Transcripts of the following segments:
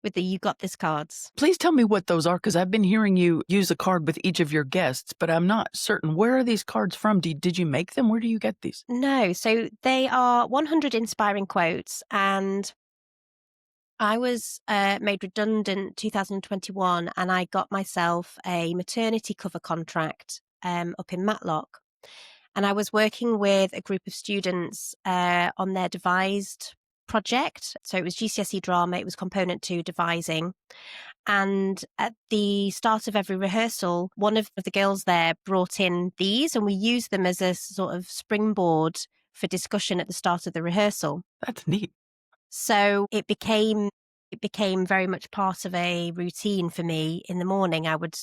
with the You Got This cards. Please tell me what those are, because I've been hearing you use a card with each of your guests, but I'm not certain. Where are these cards from? Did you make them? Where do you get these? No, so they are 100 inspiring quotes, and I was made redundant 2021, and I got myself a maternity cover contract up in Matlock. And I was working with a group of students on their devised project. So it was GCSE drama, it was component 2 devising. And at the start of every rehearsal, one of the girls there brought in these, and we used them as a sort of springboard for discussion at the start of the rehearsal. That's neat. So it became very much part of a routine for me. In the morning, I would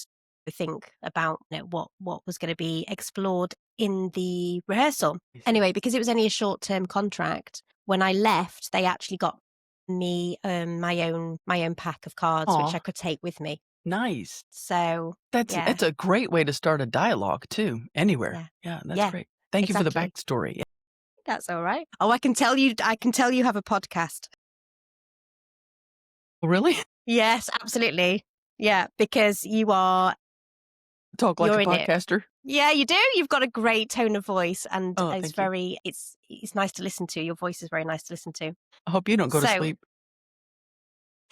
think about what was going to be explored in the rehearsal. Anyway, because it was only a short-term contract, when I left, they actually got me my own pack of cards, Aw. which I could take with me. Nice. So That's a great way to start a dialogue too, anywhere. Yeah, that's Yeah, great. Thank you for the exactly. backstory. That's all right. Oh, I can tell you have a podcast. Really? Yes, absolutely. Yeah, because you are Talk like you're a in it. podcaster? Yeah, you do. You've got a great tone of voice, and Oh, it's thank you. very it's nice to listen to. Your voice is very nice to listen to. I hope you don't go to So, sleep.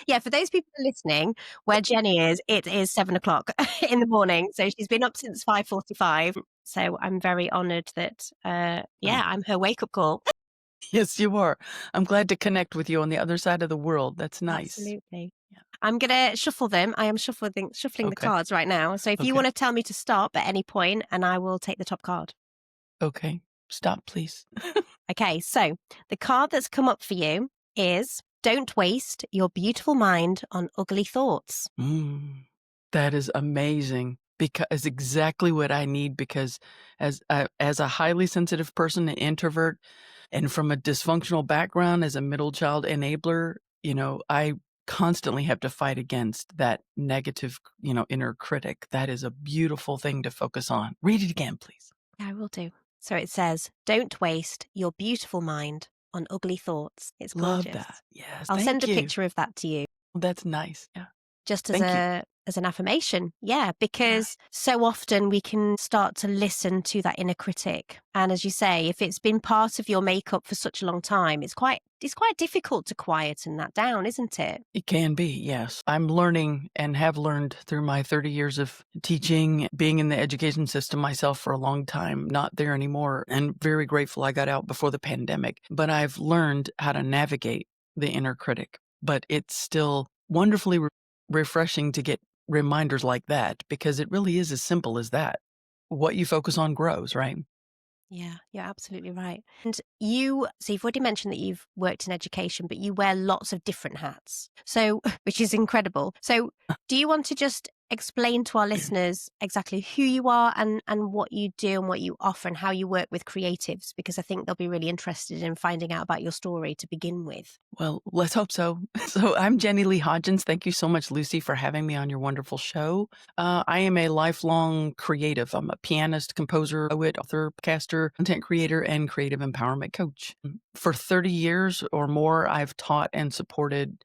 yeah, for those people listening, where Jenny is, it is 7:00 in the morning. So she's been up since 5:45. So I'm very honoured that, I'm her wake-up call. Yes, you are. I'm glad to connect with you on the other side of the world. That's nice. Absolutely. I'm gonna shuffle them. I am shuffling the Okay. cards right now. So if you Okay. want to tell me to stop at any point, and I will take the top card. Okay. Stop, please. Okay, so the card that's come up for you is Don't Waste Your Beautiful Mind on Ugly Thoughts. That is amazing, because exactly what I need, because as a highly sensitive person, an introvert, and from a dysfunctional background as a middle child enabler, I constantly have to fight against that negative, inner critic. That is a beautiful thing to focus on. Read it again, please. I will do. So it says, Don't waste your beautiful mind on ugly thoughts. It's gorgeous. Love that. Yes. I'll send a thank you. picture of that to you. That's nice. Yeah. Just as Thank you. as an affirmation. Yeah, because so often we can start to listen to that inner critic. And as you say, if it's been part of your makeup for such a long time, it's quite difficult to quieten that down, isn't it? It can be, yes. I'm learning and have learned through my 30 years of teaching, being in the education system myself for a long time, not there anymore, and very grateful I got out before the pandemic. But I've learned how to navigate the inner critic. But it's still wonderfully refreshing to get reminders like that, because it really is as simple as that. What you focus on grows, right? Yeah, you're absolutely right. And you've already mentioned that you've worked in education, but you wear lots of different hats. So, which is incredible. So, do you want to just explain to our listeners exactly who you are and what you do and what you offer and how you work with creatives? Because I think they'll be really interested in finding out about your story to begin with. Well, let's hope so. So I'm Leigh Hodgins. Thank you so much, Lucy, for having me on your wonderful show. I am a lifelong creative. I'm a pianist, composer, poet, author, podcaster, content creator, and creative empowerment coach. For 30 years or more, I've taught and supported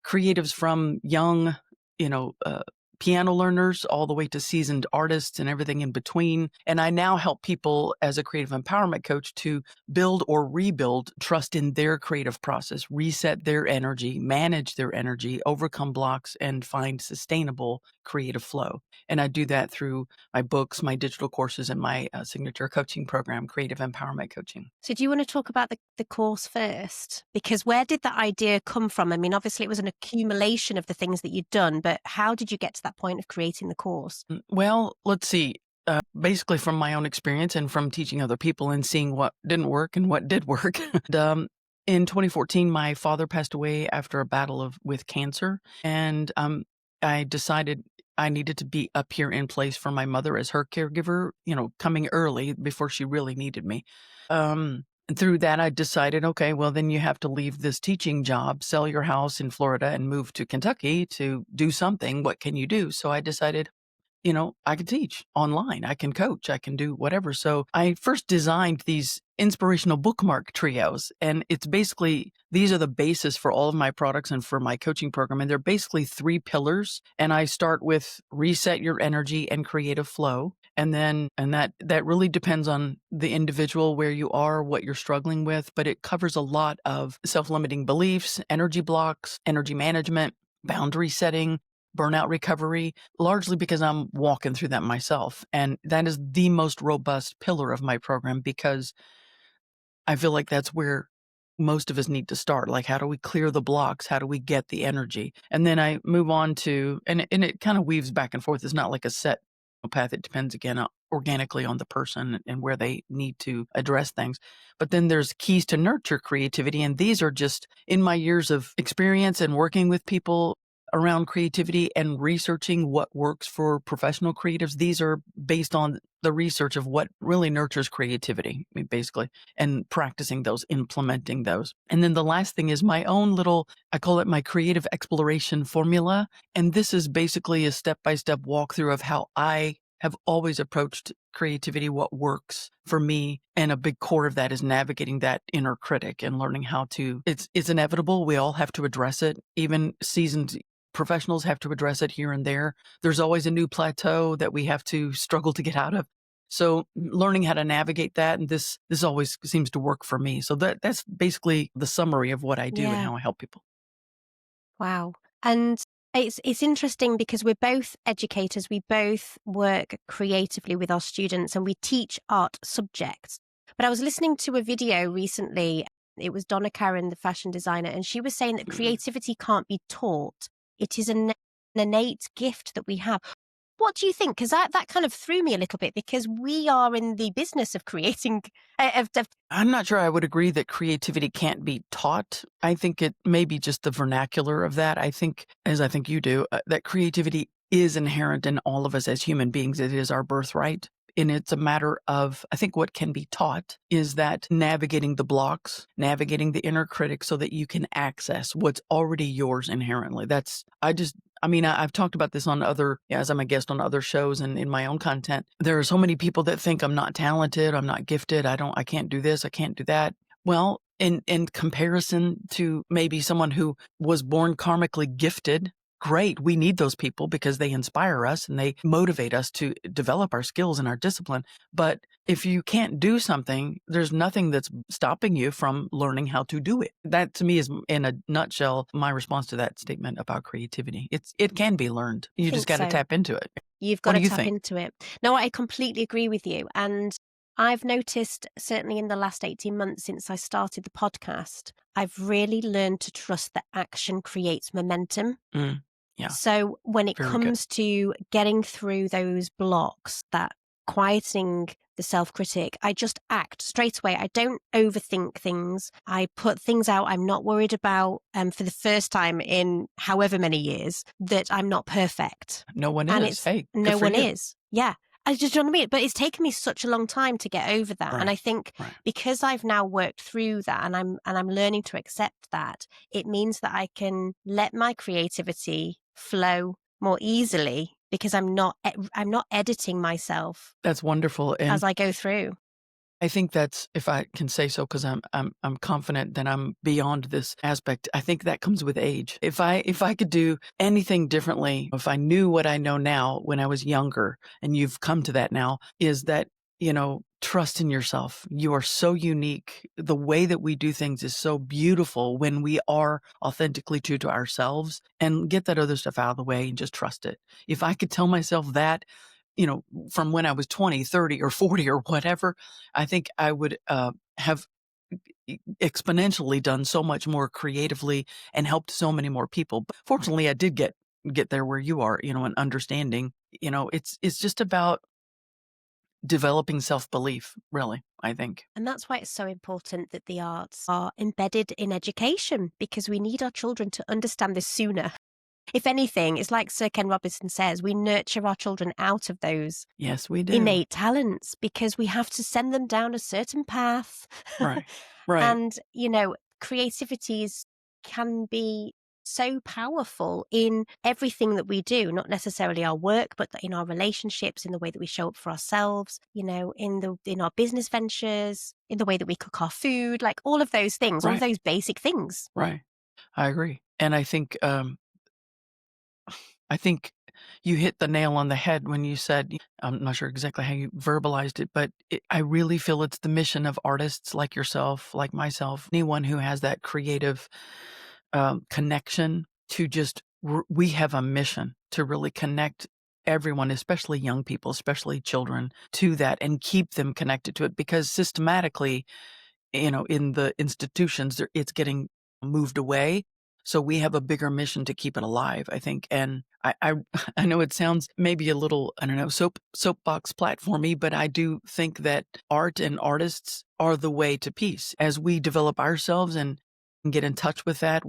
creatives from young, piano learners all the way to seasoned artists and everything in between. And I now help people as a creative empowerment coach to build or rebuild trust in their creative process, reset their energy, manage their energy, overcome blocks, and find sustainable creative flow. And I do that through my books, my digital courses, and my signature coaching program, Creative Empowerment Coaching. So do you want to talk about the course first? Because where did that idea come from? I mean, obviously it was an accumulation of the things that you'd done, but how did you get to that point of creating the course? Well, let's see. Basically from my own experience and from teaching other people and seeing what didn't work and what did work. In 2014, my father passed away after a battle with cancer. And I decided I needed to be up here in place for my mother as her caregiver, coming early before she really needed me. Through that, I decided, okay, well, then you have to leave this teaching job, sell your house in Florida and move to Kentucky to do something. What can you do? So I decided I can teach online, I can coach, I can do whatever. So I first designed these inspirational bookmark trios, and it's basically these are the basis for all of my products and for my coaching program. And they're basically 3 pillars. And I start with reset your energy and creative flow. And that really depends on the individual, where you are, what you're struggling with, but it covers a lot of self-limiting beliefs, energy blocks, energy management, boundary setting, burnout recovery, largely because I'm walking through that myself. And that is the most robust pillar of my program, because I feel like that's where most of us need to start. Like, how do we clear the blocks? How do we get the energy? And then I move on to, and it kind of weaves back and forth. It's not like a set path. It depends again organically on the person and where they need to address things. But then there's keys to nurture creativity. And these are just in my years of experience and working with people around creativity and researching what works for professional creatives. These are based on the research of what really nurtures creativity, basically, and practicing those, implementing those. And then the last thing is my own little, I call it my creative exploration formula. And this is basically a step-by-step walkthrough of how I have always approached creativity, what works for me. And a big core of that is navigating that inner critic and learning how to, it's inevitable. We all have to address it. Even seasoned professionals have to address it here and there. There's always a new plateau that we have to struggle to get out of. So learning how to navigate that, and this always seems to work for me. So that's basically the summary of what I do and Yeah. how I help people. Wow. And it's interesting because we're both educators. We both work creatively with our students and we teach art subjects. But I was listening to a video recently. It was Donna Karan, the fashion designer, and she was saying that creativity can't be taught. It is an innate gift that we have. What do you think? Because that kind of threw me a little bit, because we are in the business of creating, of I'm not sure I would agree that creativity can't be taught. I think it may be just the vernacular of that. I think, as I think you do, that creativity is inherent in all of us as human beings. It is our birthright. And it's a matter of, I think what can be taught is that navigating the blocks, navigating the inner critic so that you can access what's already yours inherently. I've talked about this on as I'm a guest on other shows and in my own content. There are so many people that think I'm not talented, I'm not gifted, I can't do this, I can't do that. Well, in comparison to maybe someone who was born karmically gifted, great. We need those people because they inspire us and they motivate us to develop our skills and our discipline. But if you can't do something, there's nothing that's stopping you from learning how to do it. That to me is, in a nutshell, my response to that statement about creativity. It can be learned. I You just think got to so. tap into it. You've got What to do you tap think? into it. No, I completely agree with you. And I've noticed, certainly in the last 18 months since I started the podcast, I've really learned to trust that action creates momentum. Mm, yeah, So when it very good. comes to getting through those blocks, that quietening the self-critic, I just act straight away. I don't overthink things. I put things out I'm not worried about, for the first time in however many years, that I'm not perfect. No one And is. it's Hey, good no for one you. is. Yeah. I just, you know what I mean? But it's taken me such a long time to get over that. And Right, I think right. because I've now worked through that and I'm learning to accept that, it means that I can let my creativity flow more easily because I'm not editing myself That's wonderful. as And I go through. I think that's, if I can say so, because I'm confident that I'm beyond this aspect. I think that comes with age. If I could do anything differently, if I knew what I know now when I was younger, and you've come to that now, is that, trust in yourself. You are so unique. The way that we do things is so beautiful when we are authentically true to ourselves, and get that other stuff out of the way and just trust it. If I could tell myself that, from when I was 20, 30, or 40 or whatever, I think I would have exponentially done so much more creatively and helped so many more people. But fortunately, I did get there where you are, and understanding, it's just about developing self-belief, really, I think. And that's why it's so important that the arts are embedded in education, because we need our children to understand this sooner. If anything, it's like Sir Ken Robinson says, we nurture our children out of those Yes, we do. innate talents because we have to send them down a certain path. Right. Right. And, creativities can be so powerful in everything that we do, not necessarily our work, but in our relationships, in the way that we show up for ourselves, in our business ventures, in the way that we cook our food, like all of those things, all of Right, those basic things. right. I agree. And I think you hit the nail on the head when you said, I'm not sure exactly how you verbalized it, but I really feel it's the mission of artists like yourself, like myself, anyone who has that creative connection to just, we have a mission to really connect everyone, especially young people, especially children, to that and keep them connected to it because systematically, in the institutions, it's getting moved away. So we have a bigger mission to keep it alive, I think. And I I know it sounds maybe a little, I don't know, soapbox platformy, but I do think that art and artists are the way to peace. As we develop ourselves and get in touch with that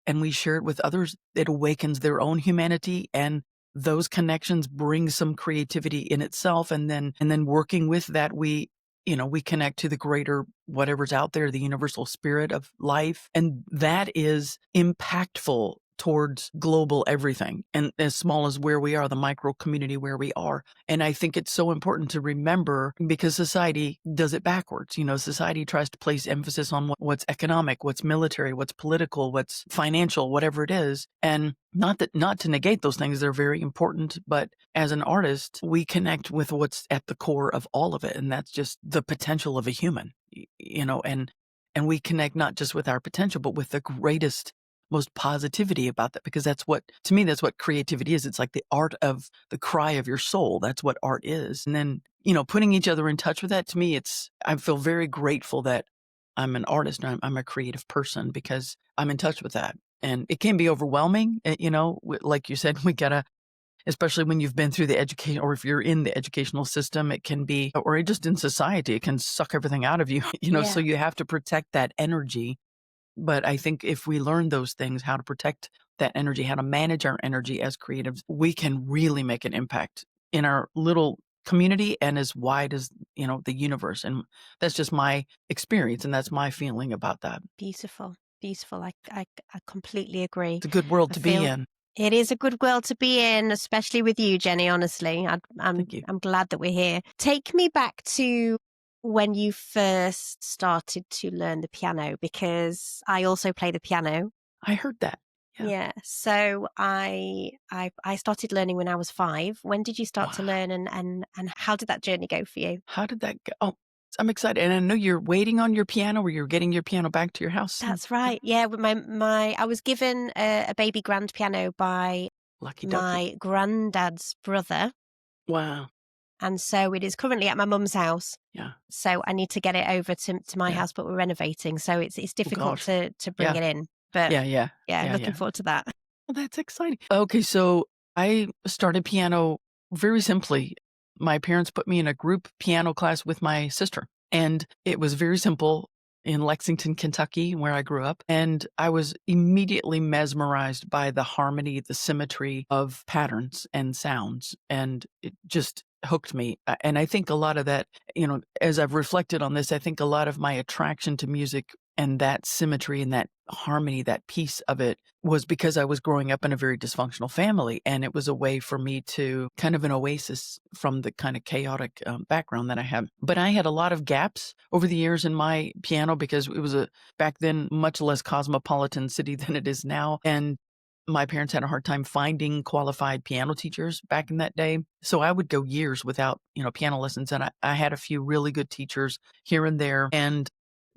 and we share it with others, it awakens their own humanity and those connections bring some creativity in itself. And then working with that, we connect to the greater whatever's out there, the universal spirit of life. And that is impactful towards global everything. And as small as where we are, the micro community where we are. And I think it's so important to remember because society does it backwards. Society tries to place emphasis on what's economic, what's military, what's political, what's financial, whatever it is. And not to negate those things, they're very important, but as an artist, we connect with what's at the core of all of it, and that's just the potential of a human, and we connect not just with our potential, but with the greatest, most positivity about that, because to me, that's what creativity is. It's like the art of the cry of your soul. That's what art is. And then, putting each other in touch with that, to me, I feel very grateful that I'm an artist and I'm a creative person because I'm in touch with that. And it can be overwhelming, like you said, we gotta, especially when you've been through the education, or if you're in the educational system, it can be, or just in society, it can suck everything out of you, so Yeah. you have to protect that energy. But I think if we learn those things, how to protect that energy, how to manage our energy as creatives, we can really make an impact in our little community and as wide as, the universe. And that's just my experience. And that's my feeling about that. Beautiful, beautiful. I completely agree. It's a good world I to be feel in. it is a good world to be in, especially with you, Jenny. Honestly, Thank you. I'm glad that we're here. Take me back to when you first started to learn the piano, because I also play the piano. I heard that. Yeah. Yeah, so I started learning when I was 5. When did you start to Wow. learn, and how did that journey go for you? How did that go? Oh, I'm excited. And I know you're waiting on your piano or you're getting your piano back to your house. That's right. Yeah, with my I was given a baby grand piano by Lucky ducky. my granddad's brother, Wow. and so it is currently at my mum's house. Yeah. So I need to get it over to my Yeah. house, but we're renovating, so it's Oh difficult gosh. to bring Yeah. it in. But Yeah. Yeah. yeah, Yeah. looking Yeah. forward to that. Well, that's exciting. Okay, so I started piano very simply. My parents put me in a group piano class with my sister, and it was very simple in Lexington, Kentucky, where I grew up. And I was immediately mesmerized by the harmony, the symmetry of patterns and sounds, and it just hooked me. And I think a lot of that, as I've reflected on this, I think a lot of my attraction to music and that symmetry and that harmony, that piece of it was because I was growing up in a very dysfunctional family. And it was a way for me to kind of an oasis from the kind of chaotic background that I had. But I had a lot of gaps over the years in my piano because it was back then, much less cosmopolitan city than it is now. And my parents had a hard time finding qualified piano teachers back in that day. So I would go years without, piano lessons. And I had a few really good teachers here and there. And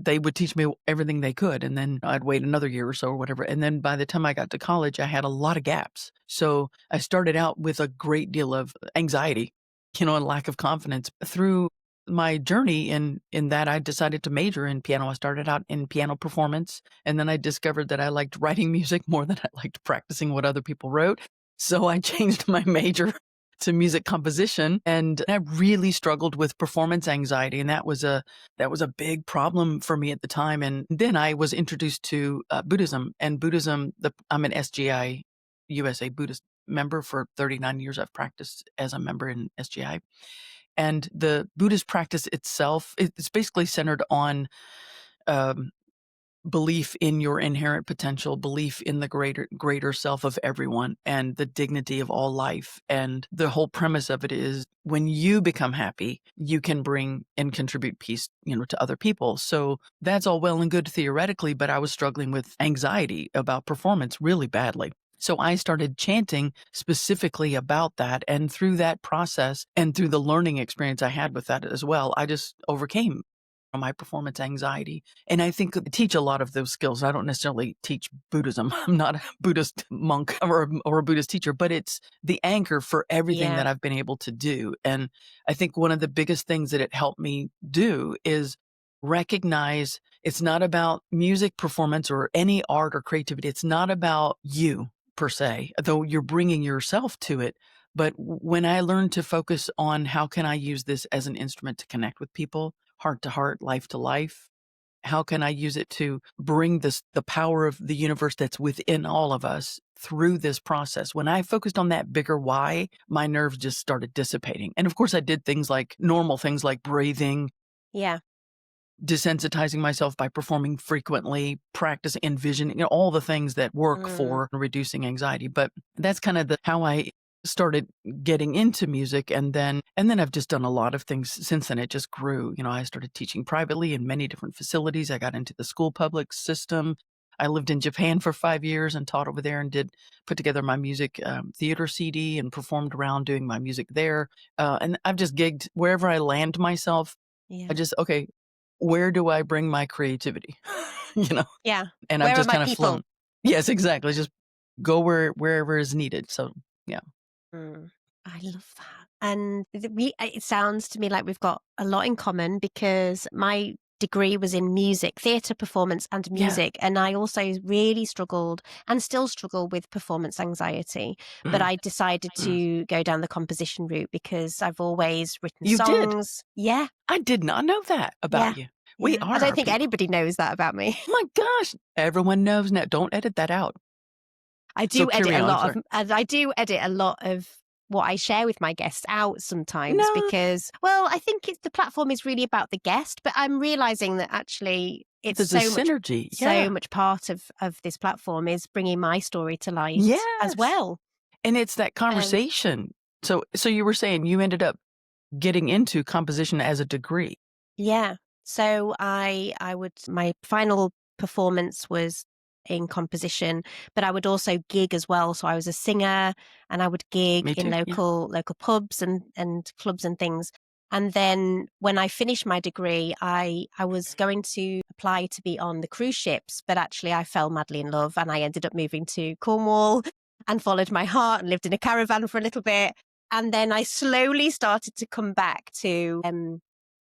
they would teach me everything they could, and then I'd wait another year or so or whatever, and then by the time I got to college, I had a lot of gaps. So I started out with a great deal of anxiety, and lack of confidence. Through my journey in that, I decided to major in piano. I started out in piano performance, and then I discovered that I liked writing music more than I liked practicing what other people wrote. So I changed my major to music composition, and I really struggled with performance anxiety, and that was a big problem for me at the time. And then I was introduced to Buddhism, and I'm an SGI USA Buddhist member for 39 years. I've practiced as a member in SGI, and the Buddhist practice itself, it's basically centered on um, belief in your inherent potential, belief in the greater self of everyone and the dignity of all life. And the whole premise of it is when you become happy, you can bring and contribute peace, to other people. So that's all well and good theoretically, but I was struggling with anxiety about performance really badly. So I started chanting specifically about that. And through that process and through the learning experience I had with that as well, I just overcame my performance anxiety. And I think I teach a lot of those skills. I don't necessarily teach Buddhism. I'm not a Buddhist monk or a Buddhist teacher, but it's the anchor for everything Yeah. that I've been able to do. And I think one of the biggest things that it helped me do is recognize it's not about music performance or any art or creativity. It's not about you per se, though you're bringing yourself to it. But when I learned to focus on how can I use this as an instrument to connect with people, heart to heart, life to life, how can I use it to bring the power of the universe that's within all of us through this process? When I focused on that bigger why, my nerves just started dissipating. And of course, I did things like normal things like breathing, Yeah. desensitizing myself by performing frequently, practicing envisioning, all the things that work Mm. for reducing anxiety. But that's kind of how I started getting into music. And then I've just done a lot of things since then. It just grew. I started teaching privately in many different facilities. I got into the school public system. I lived in Japan for 5 years and taught over there and put together my music theater CD and performed around doing my music there. And I've just gigged wherever I land myself. I Yeah. just, okay, where do I bring my creativity? You know, Yeah. and I've Where are just my kind of flown. people? Yes, exactly. Just go wherever is needed. So, yeah. Mm, I love that. And it sounds to me like we've got a lot in common because my degree was in music, theatre performance and Yeah. music. And I also really struggled and still struggle with performance anxiety. But Mhm. I decided to go down the composition route because I've always written You did? songs. Yeah. I did not know that Yeah. about you. We Yeah. I are don't our think people. anybody knows that about me. My gosh. Everyone knows now. Don't edit that out. I So do edit carry a on. I'm lot sorry. of, and I do edit a lot of what I share with my guests out sometimes No, because, well, I think the platform is really about the guest, but I'm realizing that actually it's there's a synergy. so Yeah. much part of this platform is bringing my story to light as Yes. well. And it's that Um, conversation. So you were saying you ended up getting into composition as a degree. Yeah. So I would my final performance was in composition, but I would also gig as well. So I was a singer and I would gig Me in too. Yeah. local pubs and clubs and things. And then when I finished my degree, I was going to apply to be on the cruise ships, but actually I fell madly in love and I ended up moving to Cornwall and followed my heart and lived in a caravan for a little bit. And then I slowly started to come back to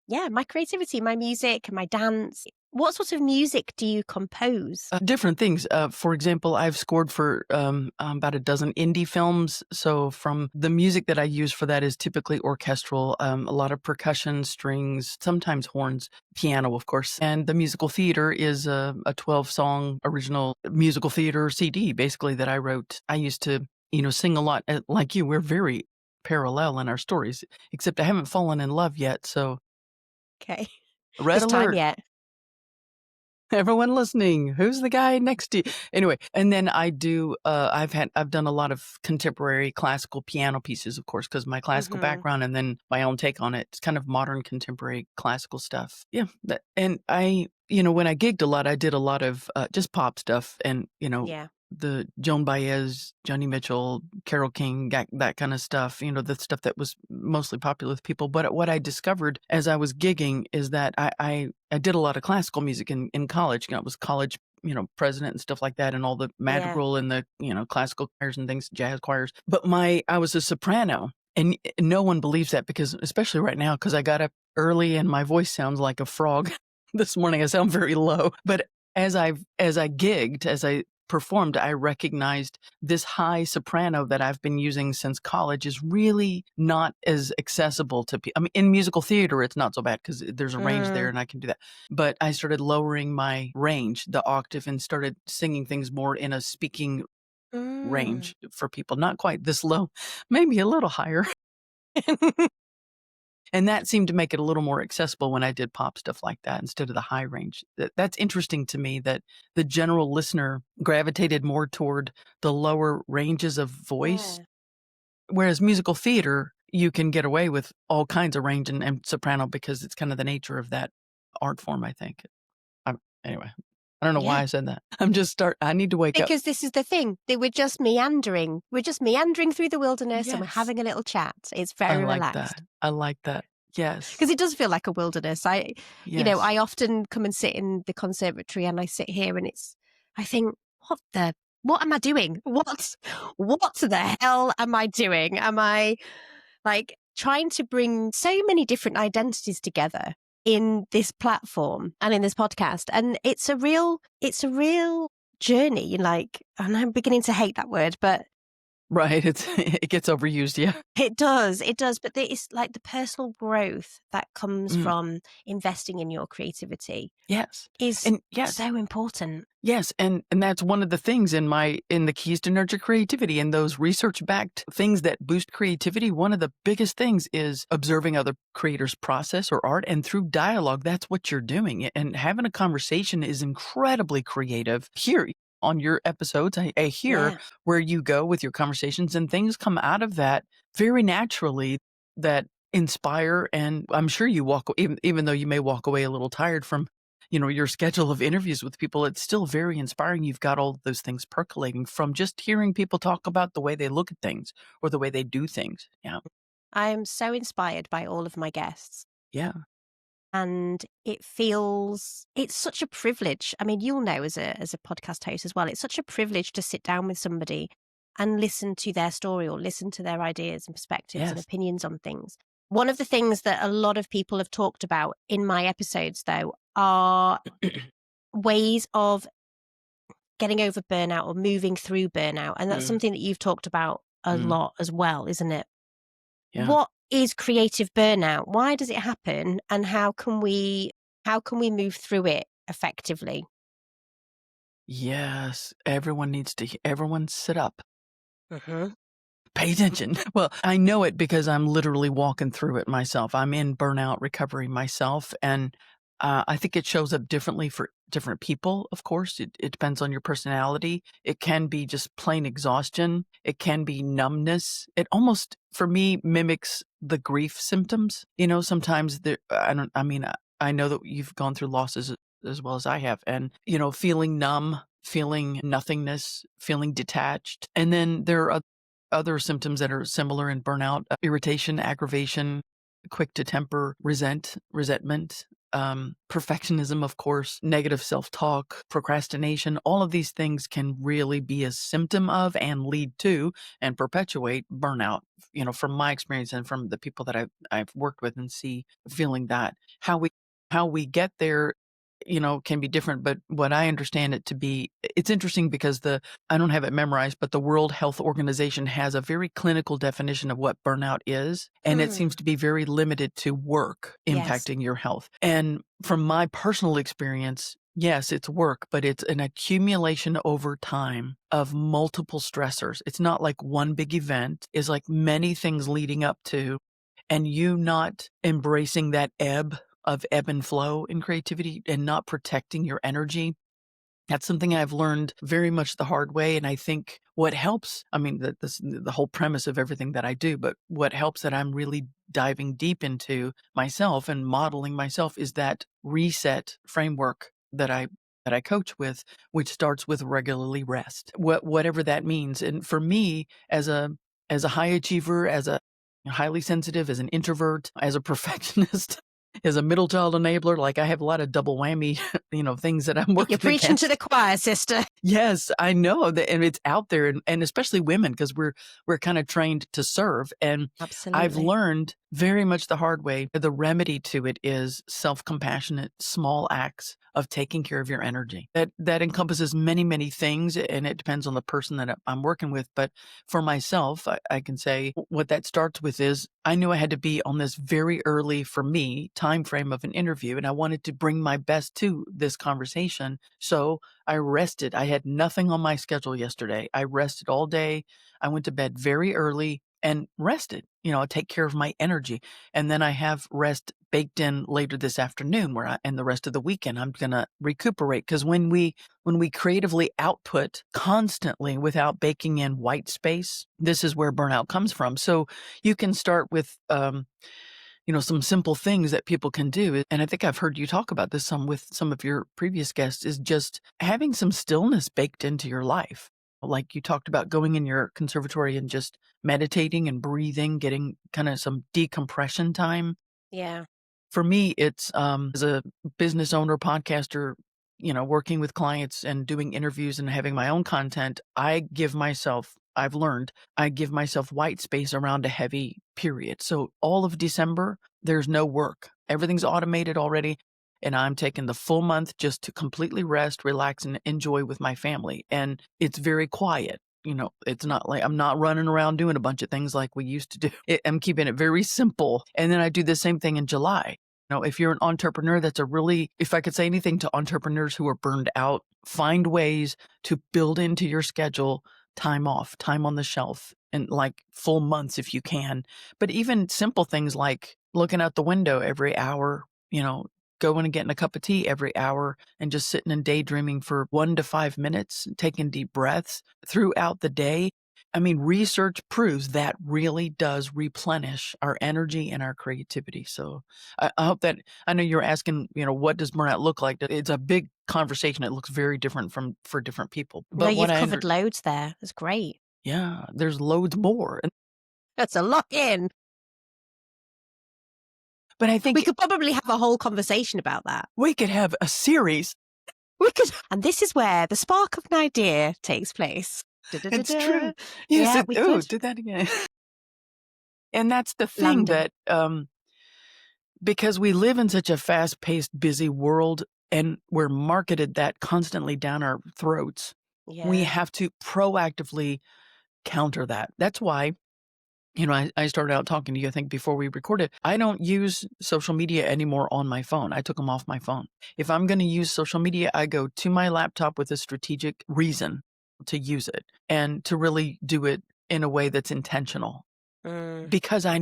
yeah, my creativity, my music, my dance. What sort of music do you compose? Different things. For example, I've scored for about a dozen indie films. So, from the music that I use for that is typically orchestral, a lot of percussion, strings, sometimes horns, piano, of course. And the musical theater is a 12-song original musical theater CD, basically, that I wrote. I used to, sing a lot. Like you, we're very parallel in our stories, except I haven't fallen in love yet. So, Okay. red Is time alert. yet? Everyone listening, who's the guy next to you? Anyway, and then I've done a lot of contemporary classical piano pieces, of course, because my classical Mhm. background and then my own take on it. It's kind of modern contemporary classical stuff. Yeah. And when I gigged a lot, I did a lot of just pop stuff and, Yeah. the Joan Baez, Joni Mitchell, Carole King, that kind of stuff, the stuff that was mostly popular with people. But what I discovered as I was gigging is that I did a lot of classical music in college. I was college, president and stuff like that, and all the Yeah. madrigal and the, classical choirs and things, jazz choirs. But I was a soprano. And no one believes that because, especially right now, because I got up early and my voice sounds like a frog. This morning I sound very low. But as I performed, I recognized this high soprano that I've been using since college is really not as accessible to people. I mean, in musical theater, it's not so bad because there's a range there Mm. and I can do that. But I started lowering my range, the octave, and started singing things more in a speaking Mm. range for people. Not quite this low, maybe a little higher. And that seemed to make it a little more accessible when I did pop stuff like that instead of the high range. That's interesting to me that the general listener gravitated more toward the lower ranges of voice, Yeah. whereas musical theater, you can get away with all kinds of range and soprano because it's kind of the nature of that art form, I think. Anyway, I don't know why Yeah. I said that. I need to wake up. Because this is the thing, that we're just meandering. We're just meandering through the wilderness and we're Yes, having a little chat. It's I very like that. relaxed. I like that. Yes, Because it does feel like a wilderness. yes. I often come and sit in the conservatory and I sit here and I think, what am I doing? What the hell am I doing? Am I like trying to bring so many different identities together in this platform and in this podcast? And it's a real journey. And I'm beginning to hate that word, but Right, it gets overused, yeah. it does. But it's like the personal growth that comes Mm, from investing in your creativity yes, is and yes. so important. Yes, and that's one of the things in the keys to nurture creativity and those research-backed things that boost creativity. One of the biggest things is observing other creators' process or art, and through dialogue, that's what you're doing. And having a conversation is incredibly creative. Here on your episodes, I hear Yeah. where you go with your conversations, and things come out of that very naturally that inspire. And I'm sure you even though you may walk away a little tired from your schedule of interviews with people, it's still very inspiring. You've got all those things percolating from just hearing people talk about the way they look at things or the way they do things. Yeah. I am so inspired by all of my guests. Yeah. And it's such a privilege. I mean, you'll know as a podcast host as well, it's such a privilege to sit down with somebody and listen to their story or listen to their ideas and perspectives and Yes. opinions on things. One of the things that a lot of people have talked about in my episodes, though, are ways of getting over burnout or moving through burnout. And that's Mm, something that you've talked about a mm, lot as well, isn't it? yeah. What is creative burnout? Why does it happen? And how can we move through it effectively? Yes. Everyone sit up. Mhm. Pay attention. Well, I know it because I'm literally walking through it myself. I'm in burnout recovery myself, and I think it shows up differently for different people. Of course, it depends on your personality. It can be just plain exhaustion. It can be numbness. It almost, for me, mimics the grief symptoms. Sometimes there. I don't. I mean, I know that you've gone through losses as well as I have, and feeling numb, feeling nothingness, feeling detached, and then there are other symptoms that are similar in burnout, irritation, aggravation, quick to temper, resentment, perfectionism, of course, negative self-talk, procrastination. All of these things can really be a symptom of and lead to and perpetuate burnout. From my experience and from the people that I've worked with and see feeling that how we get there, can be different. But what I understand it to be, it's interesting because I don't have it memorized, but the World Health Organization has a very clinical definition of what burnout is, and it seems Mm. to be very limited to work Yes. impacting your health. And from my personal experience, yes, it's work, but it's an accumulation over time of multiple stressors. It's not like one big event, it's like many things leading up to, and you not embracing that ebb and flow in creativity and not protecting your energy. That's something I've learned very much the hard way. And I think what helps, I mean, the whole premise of everything that I do, but what helps that I'm really diving deep into myself and modeling myself is that reset framework that I coach with, which starts with regularly rest, whatever that means. And for me, as a high achiever, as a highly sensitive, as an introvert, as a perfectionist, as a middle child enabler, like I have a lot of double whammy things that I'm You're working preaching to the against. choir, sister. Yes, I know that, and it's out there, and especially women, because we're kind of trained to serve. And I've Absolutely. learned very much the hard way. The remedy to it is self-compassionate, small acts of taking care of your energy. That encompasses many, many things, and it depends on the person that I'm working with. But for myself, I can say what that starts with is I knew I had to be on this very early, for me, time frame of an interview, and I wanted to bring my best to this conversation. So I rested. I had nothing on my schedule yesterday. I rested all day. I went to bed very early and rested. take care of my energy. And then I have rest baked in later this afternoon and the rest of the weekend, I'm going to recuperate. Cause when we creatively output constantly without baking in white space, this is where burnout comes from. So you can start with, some simple things that people can do. And I think I've heard you talk about this some with some of your previous guests, is just having some stillness baked into your life. Like you talked about going in your conservatory and just meditating and breathing, getting kind of some decompression time. Yeah. For me, it's as a business owner, podcaster, working with clients and doing interviews and having my own content, I've learned, I give myself white space around a heavy period. So all of December, there's no work. Everything's automated already. And I'm taking the full month just to completely rest, relax, and enjoy with my family. And it's very quiet. It's not like I'm not running around doing a bunch of things like we used to do. I'm keeping it very simple. And then I do the same thing in July. If you're an entrepreneur, if I could say anything to entrepreneurs who are burned out, find ways to build into your schedule time off, time on the shelf, and like full months if you can. But even simple things like looking out the window every hour, going and getting a cup of tea every hour and just sitting and daydreaming for 1 to 5 minutes, taking deep breaths throughout the day. I mean, research proves that really does replenish our energy and our creativity. So I hope that I know you're asking, what does burnout look like? It's a big conversation. It looks very different for different people. No, But what you've I covered loads there. That's great. yeah, there's loads more. That's a lock in. But I We think could probably have a whole conversation about that. we could have a series. We could, and this is where the spark of an idea takes place. It's true. Yes. Yeah, we Oh, could. did that again. And that's the thing Landing. that because we live in such a fast-paced, busy world, and we're marketed that constantly down our throats, we Yeah. have to proactively counter that. That's why, I started out talking to you, I think, before we recorded. I don't use social media anymore on my phone. I took them off my phone. If I'm going to use social media, I go to my laptop with a strategic reason to use it and to really do it in a way that's intentional. Mm. Because I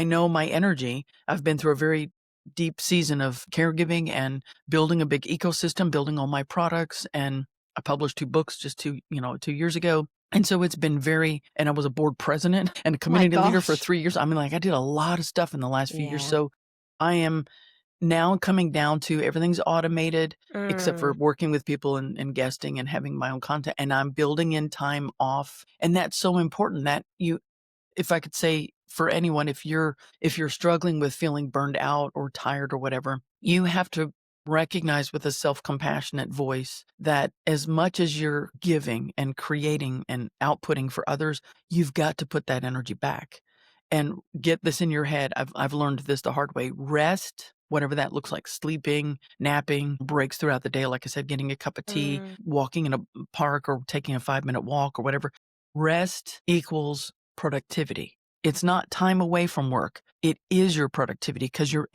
know my energy. I've been through a very deep season of caregiving and building a big ecosystem, building all my products. And I published 2 books just 2 years ago. And so it's been and I was a board president and a Oh my community leader for gosh. 3 years. I mean, like I did a lot of stuff in the last few years. Yeah. So I am now coming down to everything's automated except for Mm. working with people and guesting and having my own content. And I'm building in time off. And that's so important that if I could say for anyone, if you're struggling with feeling burned out or tired or whatever, you have to recognize with a self-compassionate voice that as much as you're giving and creating and outputting for others, you've got to put that energy back. And get this in your head. I've learned this the hard way. Rest, whatever that looks like, sleeping, napping, breaks throughout the day, like I said, getting a cup of tea, Mm. walking in a park or taking a 5-minute walk or whatever. Rest equals productivity. It's not time away from work. It is your productivity because your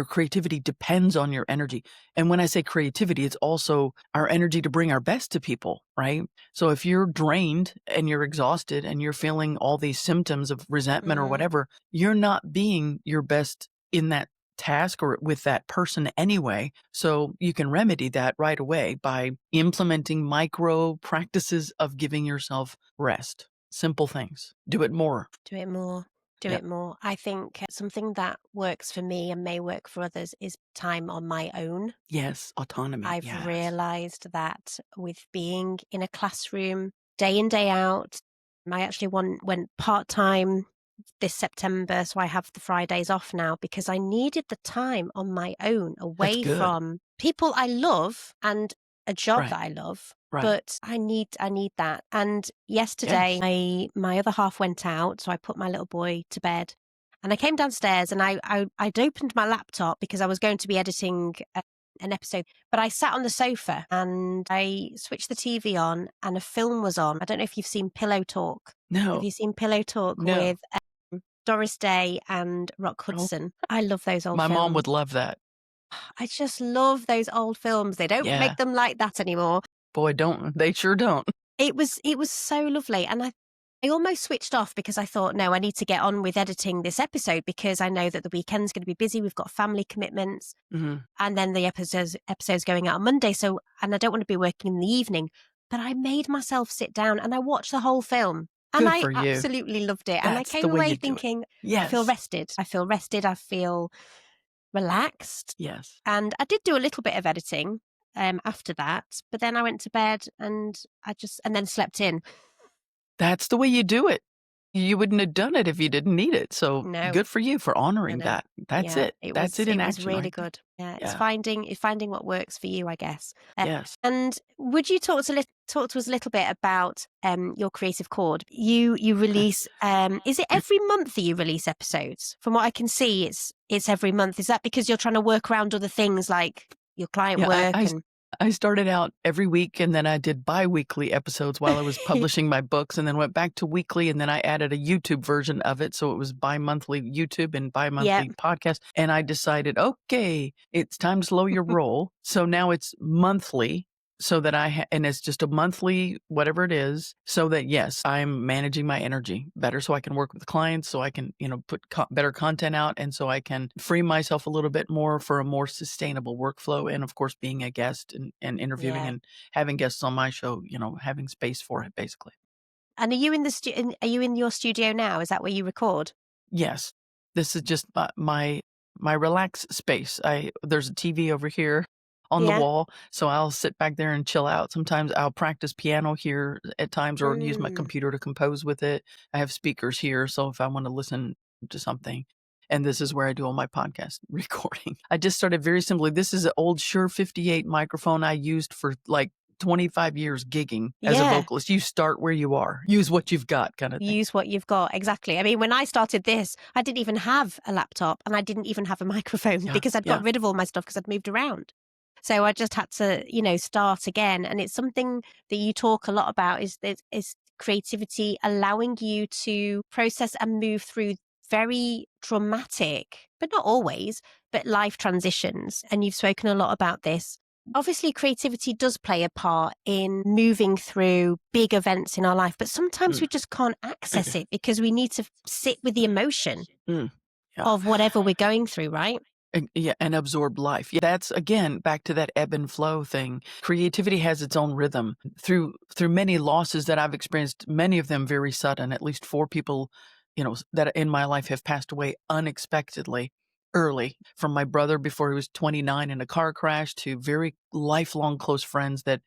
creativity depends on your energy. And when I say creativity, it's also our energy to bring our best to people, right? So if you're drained and you're exhausted and you're feeling all these symptoms of resentment or Mm. whatever, you're not being your best in that task or with that person anyway. So you can remedy that right away by implementing micro practices of giving yourself rest. Simple things. Do it more. Do it more. Do Yeah. it more. I think something that works for me and may work for others is time on my own. Yes. Autonomy. I've Yes. realized that with being in a classroom day in, day out, I actually went part-time this September, so I have the Fridays off now because I needed the time on my own That's away good. from people I love and a job Right. that I love. Right. But I need that. And yesterday, Yes. my other half went out, so I put my little boy to bed. And I came downstairs and I'd opened my laptop because I was going to be editing an episode, but I sat on the sofa and I switched the TV on and a film was on. I don't know if you've seen Pillow Talk. Have No. you seen Pillow Talk No. with Doris Day and Rock Oh, Hudson? I love those old my films. mom would love that. I just love those old films. They don't Yeah. make them like that anymore. Boy, don't. They sure don't. It was so lovely. And I I almost switched off because I thought, no, I need to get on with editing this episode because I know that the weekend's going to be busy. We've got family commitments, Mhm. and then the episode's going out on Monday. So, and I don't want to be working in the evening. But I made myself sit down and I watched the whole film, and Good I for you. absolutely loved it. And I That's the came way away you do it. thinking, I feel Yes. rested. I feel rested. I feel relaxed. Yes. And I did do a little bit of editing after that, but then I went to bed and and then slept in. That's the way you do it. You wouldn't have done it if you didn't need it, so No, good for you for I honoring know. that. That's Yeah, it. That's it in it was action really right there. good. Yeah, Yeah. it's finding what works for you, I guess. Yes. And would you talk to us a little bit about your creative cord? You release is it every month that you release episodes? From what I can see, it's every month. Is that because you're trying to work around other things like your client Yeah, work and I started out every week, and then I did biweekly episodes while I was publishing my books, and then went back to weekly, and then I added a YouTube version of it, so it was bi-monthly YouTube and yeah, bi-monthly podcast, and I decided, "Okay, it's time to slow your roll." So now it's monthly, so that and it's just a monthly whatever it is, so that, yes, I'm managing my energy better so I can work with clients, so I can, put better content out, and so I can free myself a little bit more for a more sustainable workflow, and, of course, being a guest and interviewing yeah. and having guests on my show, having space for it, basically. And are you in are you in your studio now? Is that where you record? Yes. This is just my relaxed space. There's a TV over here on the Yeah. wall, so I'll sit back there and chill out. Sometimes I'll practice piano here at times or use my Mm, computer to compose with it. I have speakers here, so if I wanna listen to something, and this is where I do all my podcast recording. I just started very simply. This is an old Shure 58 microphone I used for, like, 25 years gigging as a yeah. vocalist. You start where you are. Use what you've got kinda thing. Use what you've got. Exactly. I mean, when I started this, I didn't even have a laptop and I didn't even have a microphone Yeah, because I'd got yeah. rid of all my stuff because I'd moved around. So I just had to, start again. And it's something that you talk a lot about is creativity allowing you to process and move through very dramatic, but not always, but life transitions. And you've spoken a lot about this. Obviously, creativity does play a part in moving through big events in our life, but sometimes Mm. we just can't access it because we need to sit with the emotion Mm. Yeah. of whatever we're going through, right? And yeah, and absorb life. Yeah, that's again back to that ebb and flow thing. Creativity has its own rhythm. Through many losses that I've experienced, many of them very sudden, at least 4 people, that in my life have passed away unexpectedly early, from my brother before he was 29 in a car crash to very lifelong close friends that,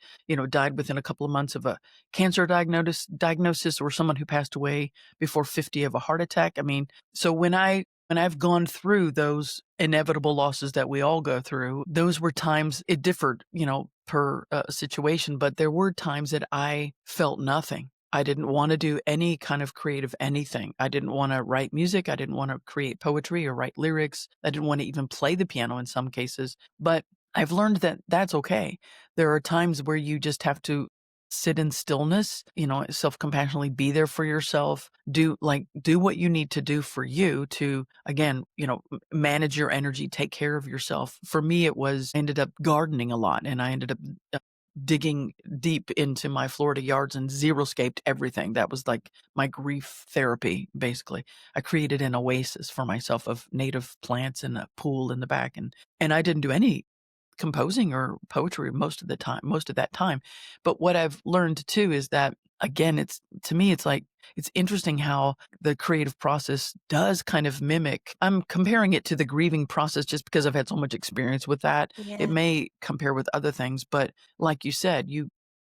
died within a couple of months of a cancer diagnosis or someone who passed away before 50 of a heart attack. I mean, so when I've gone through those inevitable losses that we all go through, those were times it differed, per situation, but there were times that I felt nothing. I didn't want to do any kind of creative anything. I didn't want to write music. I didn't want to create poetry or write lyrics. I didn't want to even play the piano in some cases. But I've learned that that's okay. There are times where you just have to sit in stillness, self-compassionately be there for yourself, do what you need to do for you to, again, manage your energy, take care of yourself. For me, I ended up gardening a lot, and I ended up digging deep into my Florida yards and zero-scaped everything. That was like my grief therapy, basically. I created an oasis for myself of native plants and a pool in the back, and I didn't do any composing or poetry most of that time. But what I've learned too is that, again, to me, it's like, it's interesting how the creative process does kind of mimic. I'm comparing it to the grieving process just because I've had so much experience with that. It Yeah. may compare with other things, but like you said,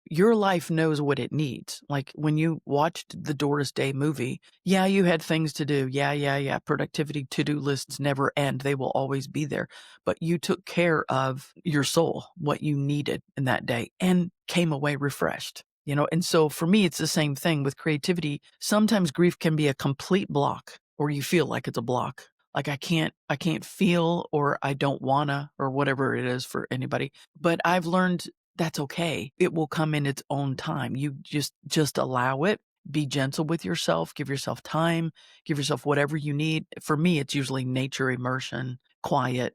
your life knows what it needs. Like when you watched the Doris Day movie, yeah, you had things to do. Yeah, yeah, yeah. Productivity to-do lists never end. They will always be there. But you took care of your soul, what you needed in that day, and came away refreshed. And so for me, it's the same thing with creativity. Sometimes grief can be a complete block, or you feel like it's a block. Like I can't feel, or I don't wanna, or whatever it is for anybody. But I've learned that's okay. It will come in its own time. You just allow it. Be gentle with yourself. Give yourself time. Give yourself whatever you need. For me, it's usually nature, immersion, quiet,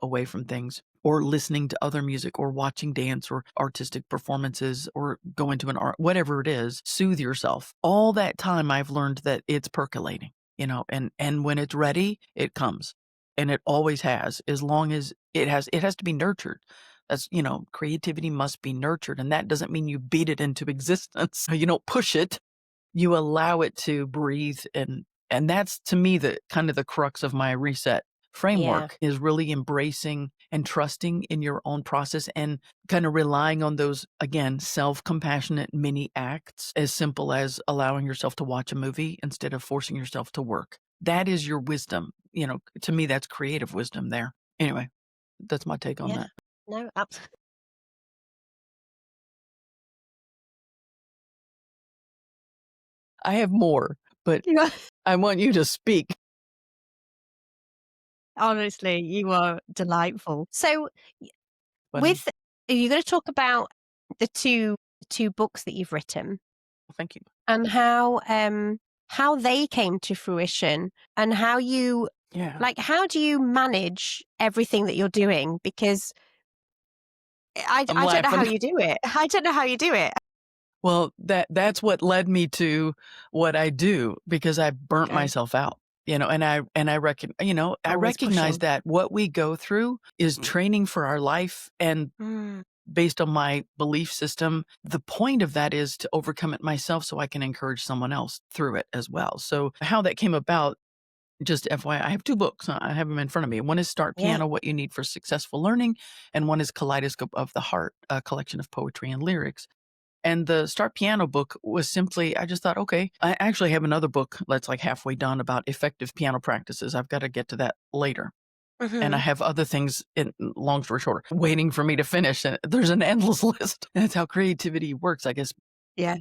away from things, or listening to other music, or watching dance or artistic performances, or go into an art, whatever it is, soothe yourself. All that time I've learned that it's percolating, and when it's ready, it comes. And it always has, as long as it has to be nurtured. Creativity must be nurtured. And that doesn't mean you beat it into existence. You don't push it, you allow it to breathe. And that's, to me, the kind of the crux of my reset Yeah. framework, is really embracing and trusting in your own process, and kind of relying on those, again, self-compassionate mini acts, as simple as allowing yourself to watch a movie instead of forcing yourself to work. That is your wisdom. To me, that's creative wisdom there. Anyway, that's my take on Yeah. that. No, absolutely. I have more, but I want you to speak. Honestly, you are delightful. So, Funny. are you going to talk about the two books that you've written Thank you. and how they came to fruition and how you Yeah. how do you manage everything that you're doing? Because I'm I don't know how laughing. you do it. I don't know how you do it. Well, that's what led me to what I do, because I burnt Okay. myself out, I Always recognize pushing. that what we go through is training for our life. And Mm, based on my belief system, the point of that is to overcome it myself so I can encourage someone else through it as well. So how that came about, just FYI, I have two books. I have them in front of me. One is Start yeah. Piano: What You Need for Successful Learning, and one is Kaleidoscope of the Heart, a collection of poetry and lyrics. And the Start Piano book was simply, I just thought, okay, I actually have another book that's like halfway done about effective piano practices. I've got to get to that later. And I Hmm. have other things, in long story short, waiting for me to finish. And there's an endless list. That's how creativity works, I guess. Yeah.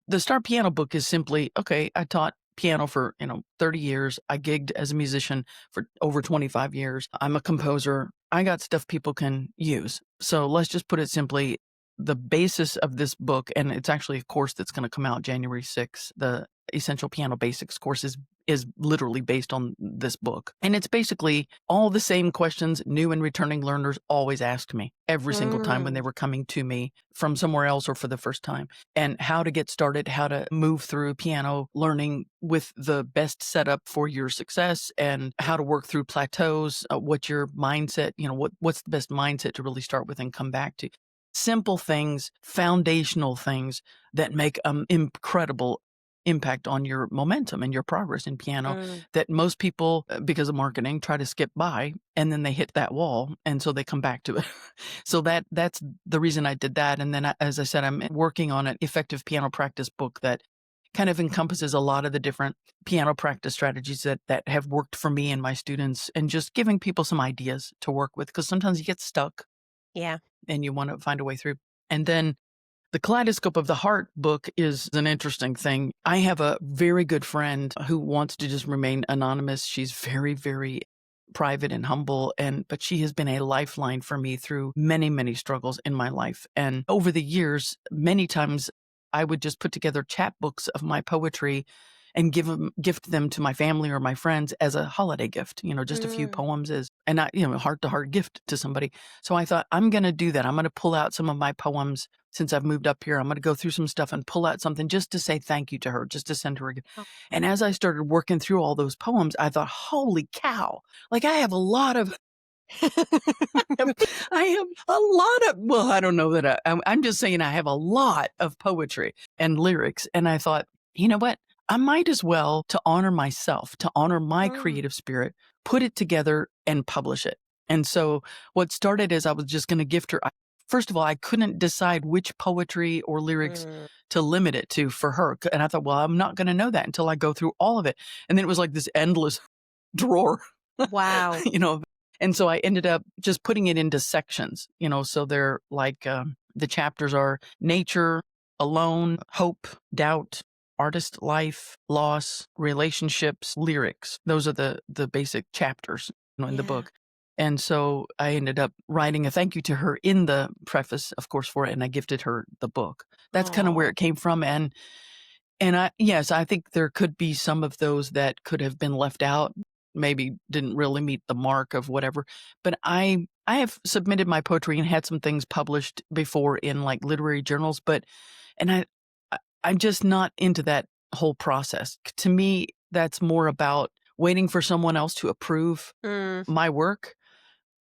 The Start Piano book is simply, okay, I taught piano for, 30 years. I gigged as a musician for over 25 years. I'm a composer. I got stuff people can use. So let's just put it simply, the basis of this book, and it's actually a course that's going to come out January 6th. The Essential Piano Basics course is literally based on this book. And it's basically all the same questions new and returning learners always asked me every single time when Mm, they were coming to me from somewhere else or for the first time, and how to get started, how to move through piano learning with the best setup for your success, and how to work through plateaus, what your mindset, what's the best mindset to really start with and come back to. Simple things, foundational things that make incredible impact on your momentum and your progress in piano, mm, that most people, because of marketing, try to skip by, and then they hit that wall, and so they come back to it. So that's the reason I did that. And then, as I said, I'm working on an effective piano practice book that kind of encompasses a lot of the different piano practice strategies that have worked for me and my students, and just giving people some ideas to work with, because sometimes you get stuck yeah. and you want to find a way through. And then the Kaleidoscope of the Heart book is an interesting thing. I have a very good friend who wants to just remain anonymous. She's very, very private and humble, but she has been a lifeline for me through many, many struggles in my life. And over the years, many times I would just put together chapbooks of my poetry and gift them to my family or my friends as a holiday gift, just a few Mm, poems, and not, heart to heart gift to somebody. So I thought, I'm going to do that. I'm going to pull out some of my poems since I've moved up here. I'm going to go through some stuff and pull out something just to say thank you to her, just to send her a gift. oh. And as I started working through all those poems, I thought, holy cow, like I have a lot of, I have a lot of, well, I don't know that I'm just saying I have a lot of poetry and lyrics. And I thought, you know what? I might as well, to honor myself, to honor my Mm, creative spirit, put it together and publish it. And so what started is I was just going to gift her. First of all, I couldn't decide which poetry or lyrics mm. to limit it to for her. And I thought, well, I'm not going to know that until I go through all of it. And then it was like this endless drawer, Wow. you know. And so I ended up just putting it into sections, so they're like, the chapters are nature, alone, hope, doubt, artist life, loss, relationships, lyrics. Those are the basic chapters, in the Yeah. book. And so I ended up writing a thank you to her in the preface, of course, for it, and I gifted her the book. That's kind of where Oh. it came from. And yes, I think there could be some of those that could have been left out. maybe didn't really meet the mark of whatever. But I have submitted my poetry and had some things published before in, like, literary journals, but and I I'm just not into that whole process. To me, that's more about waiting for someone else to approve Mm, my work.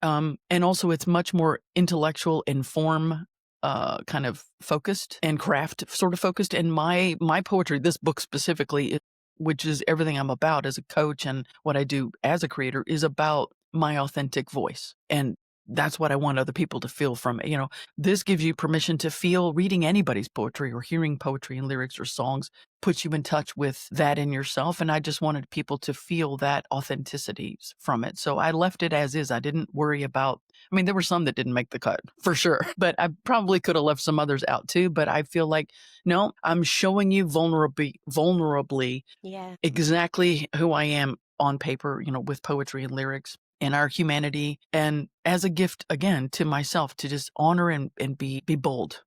And also it's much more intellectual and form, kind of focused and craft sort of focused. And my poetry, this book specifically, which is everything I'm about as a coach and what I do as a creator, is about my authentic voice. And that's what I want other people to feel from it. This gives you permission to feel reading anybody's poetry or hearing poetry and lyrics or songs puts you in touch with that in yourself. And I just wanted people to feel that authenticity from it. So I left it as is. I didn't worry about, I mean, there were some that didn't make the cut for sure, but I probably could have left some others out too. But I feel like, no, I'm showing you vulnerably yeah. exactly who I am on paper, with poetry and lyrics and our humanity. And as a gift, again, to myself to just honor and be bold,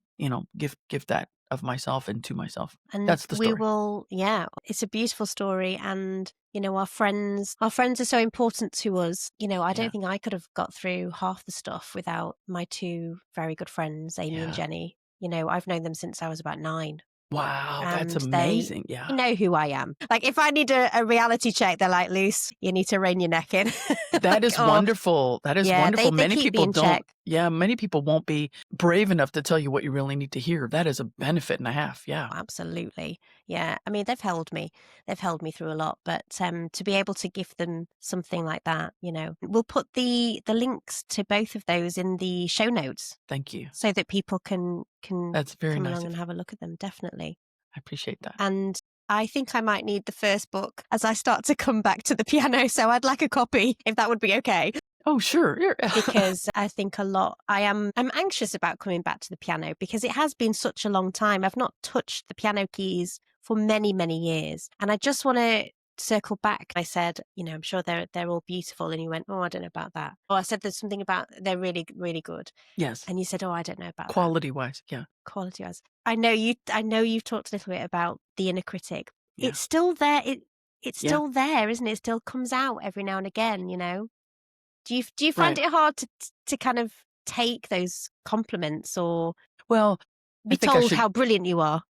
give that of myself and to myself. And That's the we story. will, yeah, it's a beautiful story. And, our friends are so important to us. I don't Yeah. think I could have got through half the stuff without my two very good friends, Amy and Yeah. Jenny. I've known them since I was about 9. Wow, that's And they amazing. Yeah. know who I am. Like, if I need a reality check, they're like, "Luce, you need to rein your neck in." That Like, is oh, wonderful. That is yeah, they wonderful. they Many keep me people in don't check. yeah, many people won't be brave enough to tell you what you really need to hear. That is a benefit and a half. Yeah. Absolutely. Yeah. I mean, they've held me. They've held me through a lot, but to be able to give them something like that, we'll put the links to both of those in the show notes Thank you. so that people can That's very come nice along of and you. have a look at them, definitely. I appreciate that. And I think I might need the first book as I start to come back to the piano, so I'd like a copy if that would be okay. Oh, sure. Because I think I'm anxious about coming back to the piano because it has been such a long time. I've not touched the piano keys for many, many years. And I just want to circle back. I said, I'm sure they're all beautiful. And you went, "Oh, I don't know about that." Or I said there's something about they're really, really good. Yes. And you said, "Oh, I don't know about that." Quality-wise. Yeah. Quality wise. I know you've talked a little bit about the inner critic. Yeah. It's still there. It's Yeah. still there, isn't it? It still comes out every now and again. Do you find Right. it hard to kind of take those compliments or Well, I be think I told should how brilliant you are?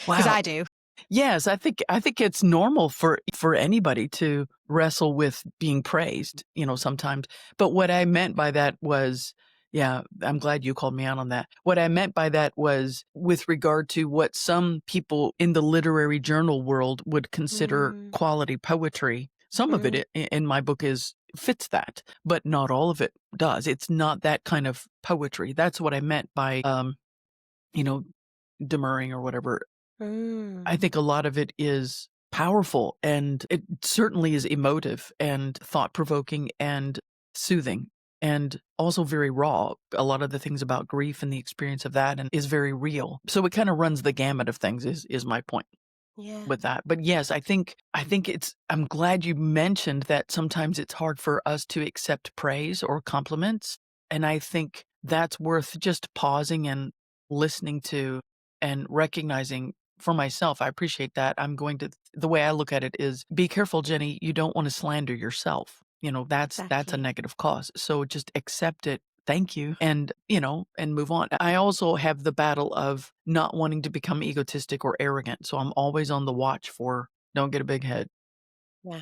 Because wow. I do. Yes, I think it's normal for anybody to wrestle with being praised, sometimes. But what I meant by that was yeah, I'm glad you called me out on that. What I meant by that was with regard to what some people in the literary journal world would consider Mm, quality poetry. Some of mm, it in my book is fits that, but not all of it does. It's not that kind of poetry. That's what I meant by you know, demurring or whatever. mm. I think a lot of it is powerful and it certainly is emotive and thought provoking and soothing and also very raw. A lot of the things about grief and the experience of that and is very real. So it kind of runs the gamut of things is my point Yeah, with that. But yes, I think I'm glad you mentioned that sometimes it's hard for us to accept praise or compliments. And I think that's worth just pausing and listening to and recognizing for myself. I appreciate that. The way I look at it is be careful, Jenny. You don't want to slander yourself. That's a exactly. negative cause. So just accept it. Thank you. And move on. I also have the battle of not wanting to become egotistic or arrogant. So I'm always on the watch for don't get a big head. Yeah.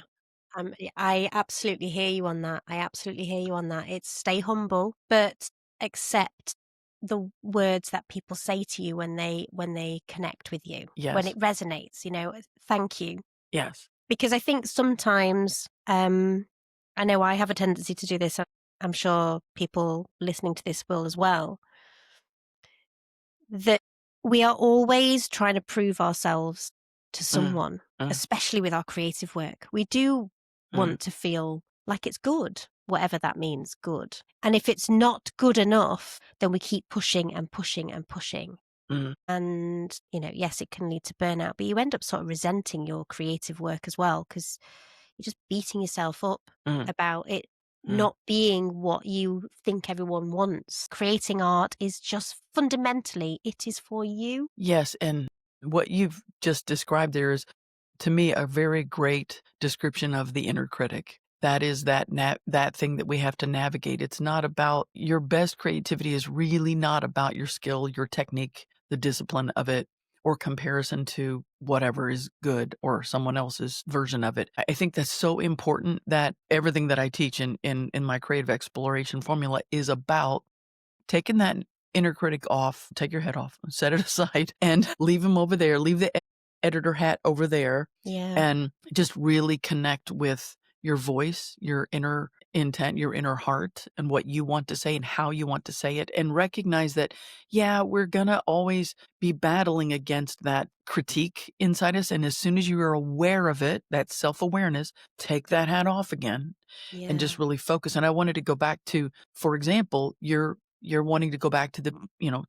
I absolutely hear you on that. I absolutely hear you on that. It's stay humble, but accept the words that people say to you when they connect with you, when Yes. it resonates, thank you. Yes. Because I think sometimes, I know I have a tendency to do this. I'm sure people listening to this will as well, that we are always trying to prove ourselves to Mm, someone, mm, especially with our creative work. We do mm, want to feel like it's good, whatever that means, good. And if it's not good enough, then we keep pushing and pushing and pushing. mm, And, yes, it can lead to burnout, but you end up sort of resenting your creative work as well because you're just beating yourself up mm, about it mm. not being what you think everyone wants. Creating art is just fundamentally, it is for you. Yes. And what you've just described there is to me, a very great description of the inner critic. That is that thing that we have to navigate. It's not about your best creativity is really not about your skill, your technique, the discipline of it, or comparison to whatever is good or someone else's version of it. I think that's so important that everything that I teach in my creative exploration formula is about taking that inner critic off, take your head off, set it aside, and leave him over there. Leave the editor hat over there, Yeah. and just really connect with your voice, your inner intent, your inner heart, and what you want to say and how you want to say it. And recognize that, yeah, we're going to always be battling against that critique inside us. And as soon as you are aware of it, that self awareness, take that hat off again and Yeah. just really focus. And I wanted to go back to, for example, you're wanting to go back to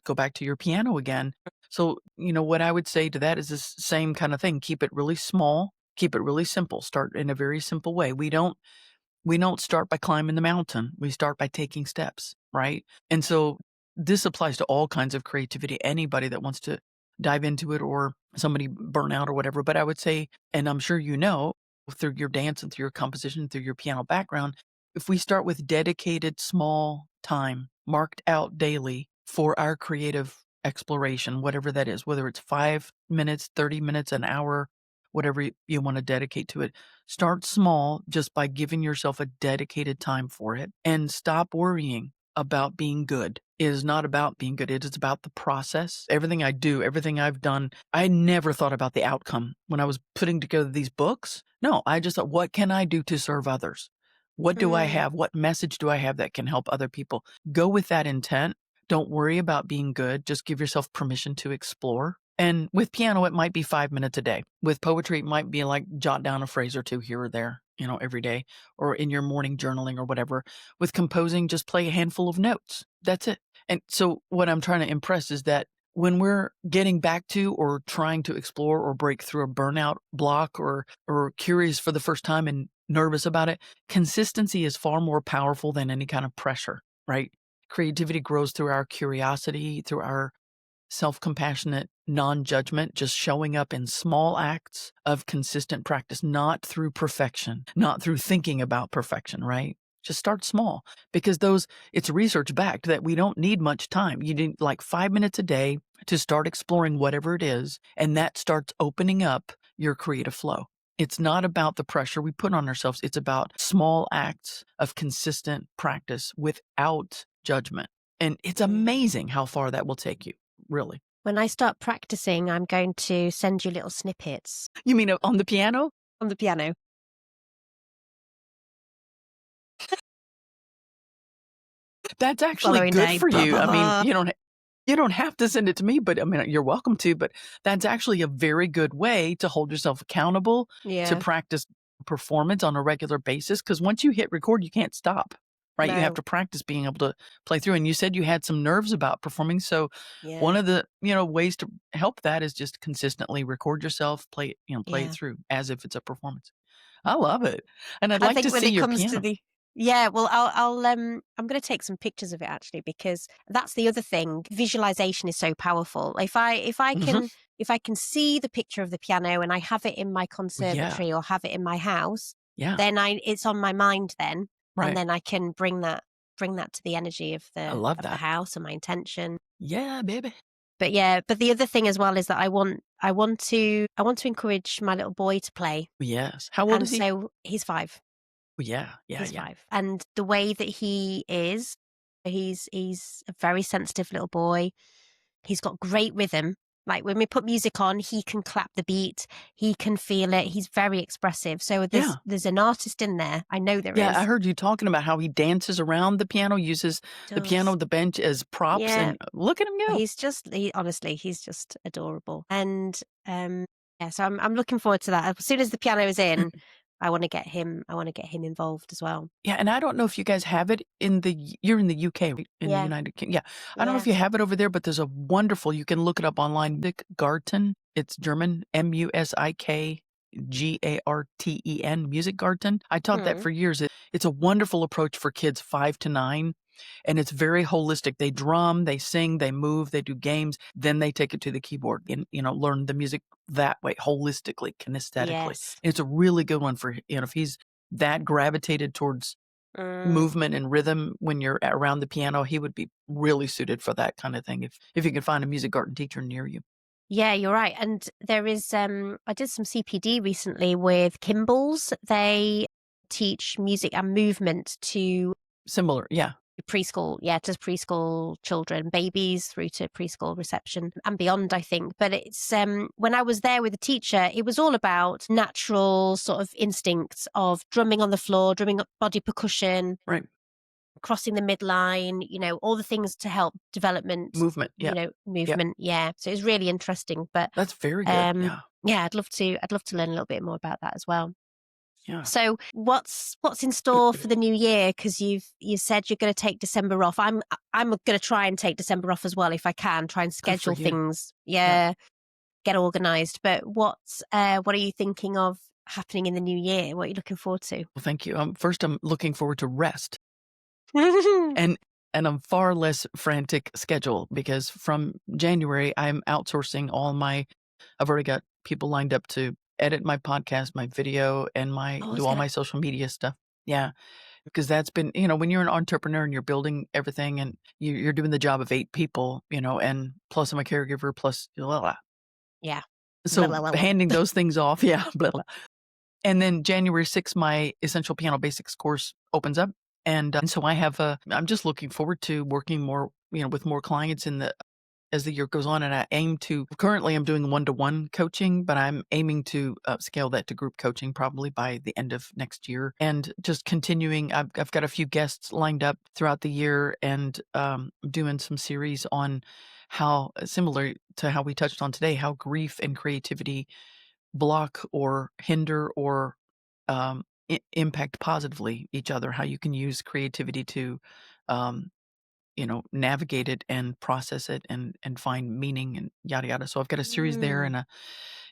go back to your piano again. So, what I would say to that is this same kind of thing. Keep it really small, keep it really simple. Start in a very simple way. We don't start by climbing the mountain. We start by taking steps, right? And so this applies to all kinds of creativity, anybody that wants to dive into it or somebody burn out or whatever. But I would say, and I'm sure through your dance and through your composition, through your piano background, if we start with dedicated small time marked out daily for our creative exploration, whatever that is, whether it's 5 minutes, 30 minutes, an hour, whatever you want to dedicate to it, start small just by giving yourself a dedicated time for it and stop worrying about being good. It is not about being good. It is about the process. Everything I do, everything I've done, I never thought about the outcome when I was putting together these books. No, I just thought, what can I do to serve others? What do I Mm. have? What message do I have that can help other people? Go with that intent. Don't worry about being good. Just give yourself permission to explore. And with piano, it might be 5 minutes a day. With poetry, it might be like jot down a phrase or two here or there, every day, or in your morning journaling or whatever. With composing, just play a handful of notes. That's it. And so what I'm trying to impress is that when we're getting back to or trying to explore or break through a burnout block or curious for the first time and nervous about it, consistency is far more powerful than any kind of pressure, right? Creativity grows through our curiosity, through our self-compassionate non-judgment, just showing up in small acts of consistent practice, not through perfection, not through thinking about perfection, right? Just start small because it's research backed that we don't need much time. You need like 5 minutes a day to start exploring whatever it is, and that starts opening up your creative flow. It's not about the pressure we put on ourselves. It's about small acts of consistent practice without judgment. And it's Mm. amazing how far that will take you, really. When I start practicing, I'm going to send you little snippets You mean on the piano? on the piano. That's actually Following good day. for Ba, you. ba, I mean, ba. you don't have to send it to me, but I mean, you're welcome to, but that's actually a very good way to hold yourself accountable, to Yeah. practice performance on a regular basis. Because once you hit record, you can't stop, right? You have No. to practice being able to play through. And you said you had some nerves about performing. So one Yeah. of the, ways to help that is just consistently record yourself, play it Yeah. through as if it's a performance. I love it. And I'd I like to think when see it your comes to piano. the yeah, well, I'm going to take some pictures of it actually because that's the other thing. Visualization is so powerful. Mhm. If I can see the picture of the piano and I have it in my Yeah. conservatory or have it in my house, Yeah. then it's on my mind then, and Right. then I can bring that to the energy I love of the that. house and my intention. Yeah, baby. But yeah, but the other thing as well is that I want to encourage my little boy to play, Yes. How old and is he? so he's 5. Yeah, yeah, He's yeah. 5. And the way that he is, he's a very sensitive little boy. He's got great rhythm. Like when we put music on, he can clap the beat. He can feel it. He's very expressive. So Yeah. there's an artist in there. I know there Yeah, I is. heard you talking about how he dances around the piano, uses the piano, Does. the bench as props, Yeah. and look at him go. Honestly, he's just adorable. And yeah, so I'm looking forward to that. As soon as the piano is in, I want to get him involved as well. Yeah, and I don't know if you guys have it you're in the UK, right? In the Yeah. United Kingdom. Yeah. I don't know if Yeah. you have it over there, but there's a wonderful, you can look it up online, Music Garten. It's German, Musikgarten, Music Garten. I taught that Hmm. for years. It's a wonderful approach for kids 5 to 9. And it's very holistic. They drum, they sing, they move, they do games, then they take it to the keyboard and, learn the music that way, holistically, kinesthetically. Yes. It's a really good one for, if he's that gravitated towards Mm. movement and rhythm when you're around the piano, he would be really suited for that kind of thing if you could find a music garden teacher near you. Yeah, you're right. And there is, I did some CPD recently with Kimball's. They teach music and movement to Similar, yeah. to preschool children, babies through to preschool reception and beyond, I think. But it's, when I was there with the teacher, it was all about natural sort of instincts of drumming on the floor, drumming up body percussion, Right. crossing the midline, all the things to help development, Movement, yeah. Yeah. movement. Yeah. So it's really interesting. But That's very good, yeah. yeah, I'd love to learn a little bit more about that as well. Yeah. So what's in store for the new year? Because you said you're going to take December off. I'm going to try and take December off as well if I can. Try and Good for schedule you. things. Yeah. Yeah, get organised. But what are you thinking of happening in the new year? What are you looking forward to? Well, thank you. First, I'm looking forward to rest and a far less frantic schedule because from January, I'm outsourcing I've already got people lined up to edit my podcast, my video, and Oh, do all my social media stuff. Yeah. Because that's been, when you're an entrepreneur and you're building everything and you're doing the job of 8 people, and plus I'm a caregiver, plus blah, blah. Yeah. Blah, So blah, blah, blah. handing those things off, yeah, blah, blah. And then January 6th, my Essential Piano Basics course opens up. And so I'm just looking forward to working more, with more clients as the year goes on. And currently I'm doing one-to-one coaching, but I'm aiming to scale that to group coaching probably by the end of next year. And just continuing, I've got a few guests lined up throughout the year and doing some series on how, similar to how we touched on today, how grief and creativity block or hinder or impact positively each other, how you can use creativity to um, navigate it and process it and find meaning and yada yada. So I've got a series there Mm,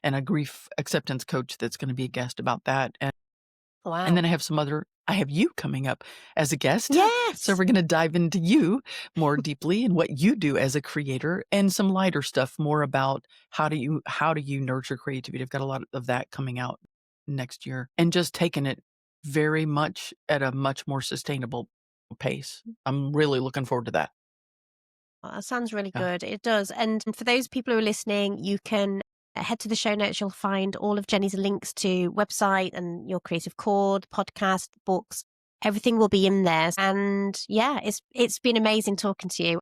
and a grief acceptance coach that's going to be a guest about that. And wow. then I have you coming up as a guest. So Yes. we're going to dive into you more deeply and what you do as a creator and some lighter stuff more about how do you nurture creativity. I've got a lot of that coming out next year and just taking it very much at a much more sustainable pace. I'm really looking forward to that. Well, that sounds really Yeah. good. It does. And for those people who are listening, you can head to the show notes. You'll find all of Jenny's links to website and your creative chord, podcast, books. Everything will be in there. And yeah, it's been amazing talking to you.